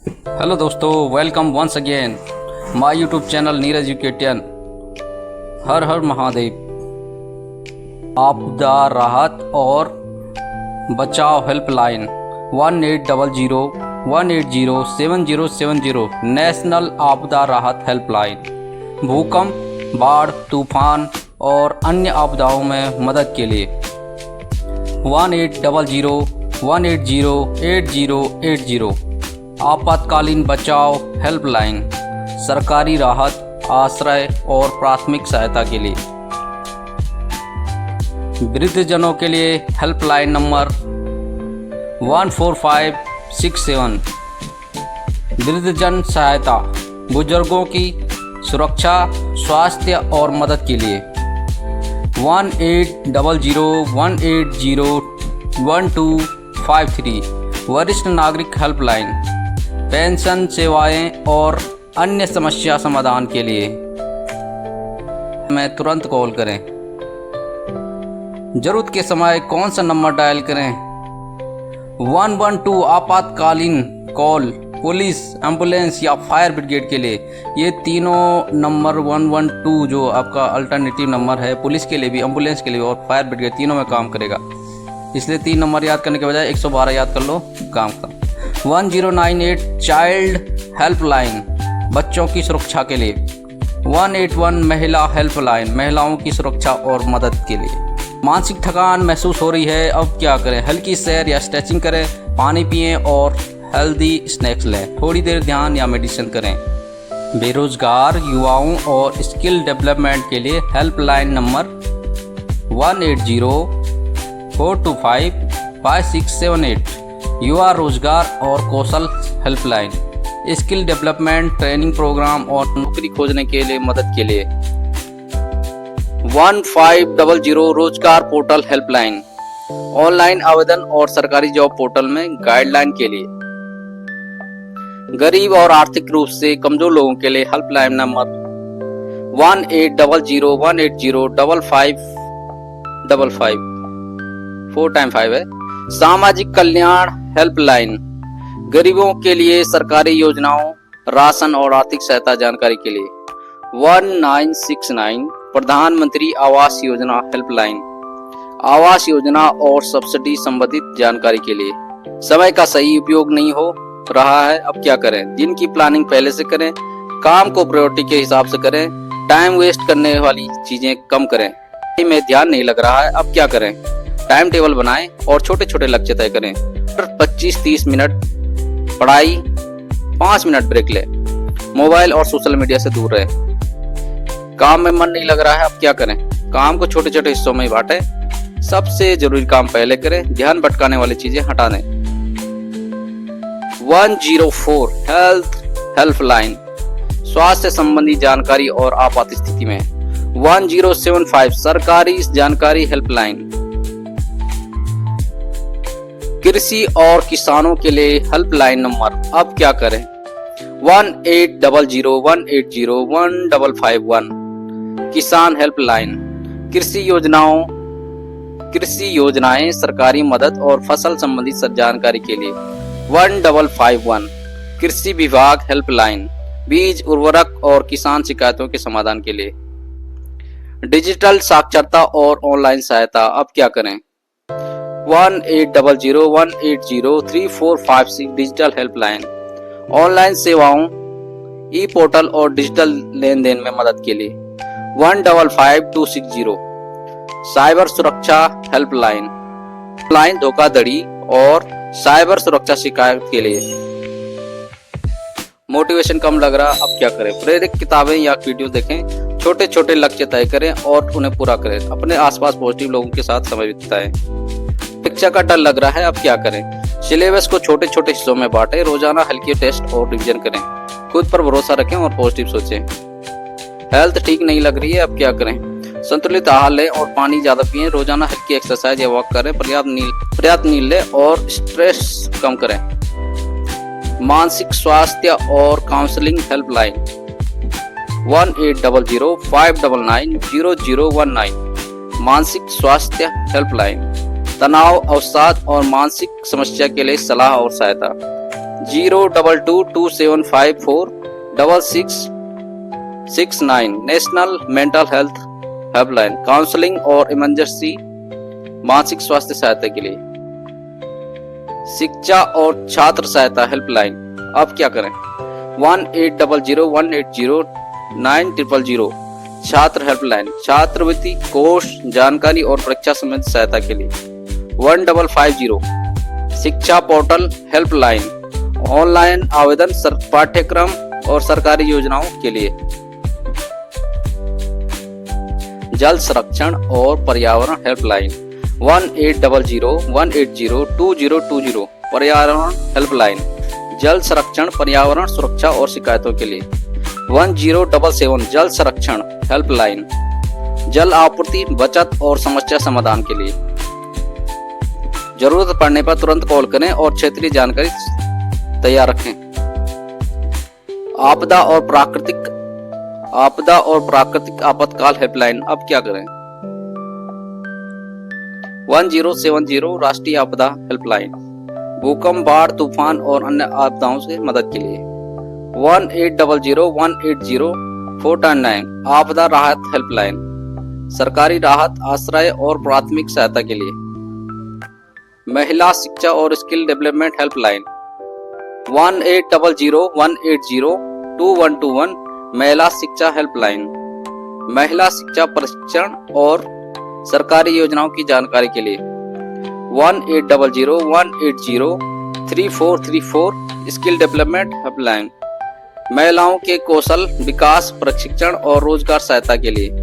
Hello दोस्तों, welcome once again my YouTube channel Neeraj यूकेटियन। हर हर महादेव। आपदा राहत और बचाव हेल्पलाइन 1800-180-7070 नेशनल आपदा राहत हेल्पलाइन भूकंप, बाढ़, तूफान और अन्य आपदाओं में मदद के लिए 1800-180-8080 आपातकालीन बचाव हेल्पलाइन सरकारी राहत, आश्रय और प्राथमिक सहायता के लिए। वृद्धजनों के लिए हेल्पलाइन नंबर 14567। वृद्धजन सहायता बुजुर्गों की सुरक्षा, स्वास्थ्य और मदद के लिए 1800-180-1253। वरिष्ठ नागरिक हेल्पलाइन पेंशन सेवाएं और अन्य समस्या समाधान के लिए में तुरंत कॉल करें। जरूरत के समय कौन सा नंबर डायल करें? 112 आपातकालीन कॉल पुलिस, एम्बुलेंस या फायर ब्रिगेड के लिए। ये तीनों नंबर 112 जो आपका अल्टरनेटिव नंबर है, पुलिस के लिए भी, एम्बुलेंस के लिए और फायर ब्रिगेड तीनों में काम करेगा। इसलिए 3 नंबर याद करने के बजाय 112 याद कर लो, काम खत्म। 1098 चाइल्ड हेल्पलाइन बच्चों की सुरक्षा के लिए। 181 महिला हेल्पलाइन महिलाओं की सुरक्षा और मदद के लिए। मानसिक थकान महसूस हो रही है, अब क्या करें? हल्की सैर या स्ट्रेचिंग करें, पानी पिएं और हेल्दी स्नैक्स लें। थोड़ी देर ध्यान या मेडिटेशन करें। बेरोजगार युवाओं और स्किल डेवलपमेंट के लिए हेल्पलाइन नंबर 180-425-5678 युवा रोजगार और कौशल helpline skill development training program और नौकरी खोजने के लिए मदद के लिए। 1500 रोजगार पोर्टल हेल्पलाइन ऑनलाइन आवेदन और सरकारी जॉब पोर्टल में गाइडलाइन के लिए। गरीब और आर्थिक रूप से कमजोर लोगों के लिए हेल्पलाइन नंबर 1800-180-5555 4 टाइम 5 है। सामाजिक कल्याण हेल्पलाइन गरीबों के लिए सरकारी योजनाओं, राशन और आर्थिक सहायता जानकारी के लिए। 1969 प्रधानमंत्री आवास योजना हेल्पलाइन आवास योजना और सब्सिडी संबंधित जानकारी के लिए। समय का सही उपयोग नहीं हो रहा है, अब क्या करें? दिन की प्लानिंग पहले से करें, काम को प्रायोरिटी के हिसाब से करें, टाइम वेस्ट करने वाली चीजें कम करें। में ध्यान नहीं लग रहा है, अब क्या करें? टाइम टेबल बनाएं और छोटे छोटे लक्ष्य तय करें। 25-30 मिनट पढ़ाई, 5 मिनट ब्रेक लें। मोबाइल और सोशल मीडिया से दूर रहें। काम में मन नहीं लग रहा है, अब क्या करें? काम को छोटे छोटे हिस्सों में बांटें। सबसे जरूरी काम पहले करें, ध्यान भटकाने वाली चीजें हटा दें। 104 हेल्थ हेल्पलाइन स्वास्थ्य संबंधी जानकारी और आपात स्थिति में। 1075 सरकारी जानकारी हेल्पलाइन कृषि और किसानों के लिए हेल्पलाइन नंबर, अब क्या करें? 1800-180-1551 किसान हेल्पलाइन कृषि योजनाएं, सरकारी मदद और फसल संबंधी जानकारी के लिए। 1551 कृषि विभाग हेल्पलाइन बीज, उर्वरक और किसान शिकायतों के समाधान के लिए। डिजिटल साक्षरता और ऑनलाइन सहायता, अब क्या करें? 1800-180-3456 डिजिटल हेल्पलाइन ऑनलाइन सेवाओं, ई पोर्टल और डिजिटल लेन देन में मदद के लिए। 155260 साइबर सुरक्षा हेल्पलाइन धोखाधड़ी और साइबर सुरक्षा शिकायत के लिए। मोटिवेशन कम लग रहा, अब क्या करें? प्रेरक किताबें या वीडियो देखें, छोटे छोटे लक्ष्य तय करें और उन्हें पूरा करें। अपने आसपास पॉजिटिव लोगों के साथ समय बिताएं। परीक्षा का डर लग रहा है, अब क्या करें? सिलेबस को छोटे छोटे हिस्सों में बांटें। रोजाना हल्के टेस्ट और रिवीजन करें। खुद पर भरोसा रखें और पॉजिटिव सोचें। हेल्थ ठीक नहीं लग रही है, अब क्या करें? संतुलित आहार लें और पानी ज्यादा पिएं। रोजाना हल्की एक्सरसाइज या वॉक करें। पर्याप्त नींद लें और स्ट्रेस कम करें। मानसिक स्वास्थ्य और काउंसलिंग हेल्पलाइन 1800-599-0019 मानसिक स्वास्थ्य हेल्पलाइन तनाव, अवसाद और मानसिक समस्या के लिए सलाह और सहायता। 02227546669 national mental health helpline, counselling और इमरजेंसी मानसिक स्वास्थ्य सहायता के लिए। शिक्षा और छात्र सहायता हेल्पलाइन, अब क्या करें? 1800180900 छात्र हेल्पलाइन, छात्रवृत्ति, कोर्स जानकारी और परीक्षा संबंधी सहायता के लिए। 1550 शिक्षा पोर्टल हेल्पलाइन, ऑनलाइन आवेदन पाठ्यक्रम और सरकारी योजनाओं के लिए। जल संरक्षण और पर्यावरण हेल्पलाइन 180018022020 पर्यावरण हेल्पलाइन, जल संरक्षण, पर्यावरण सुरक्षा और शिकायतों के लिए। 1077 जल संरक्षण हेल्पलाइन, जल आपूर्ति, बचत और समस्या समाधान के लिए। जरूरत पड़ने पर तुरंत कॉल करें और क्षेत्रीय जानकारी तैयार रखें। आपदा और प्राकृतिक आपातकाल हेल्पलाइन, अब क्या करें? 1070 राष्ट्रीय आपदा हेल्पलाइन, भूकंप, बाढ़, तूफान और अन्य आपदाओं से मदद के लिए। 1800180499 आपदा राहत हेल्पलाइन, सरकारी राहत, आश्रय और प्राथमिक सहायता के लिए। महिला शिक्षा और स्किल डेवलपमेंट हेल्पलाइन 1800180221 महिला शिक्षा हेल्पलाइन, महिला शिक्षा प्रशिक्षण और सरकारी योजनाओं की जानकारी के लिए। 180018033434 स्किल डेवलपमेंट हेल्पलाइन, महिलाओं के कौशल विकास, प्रशिक्षण और रोजगार सहायता के लिए।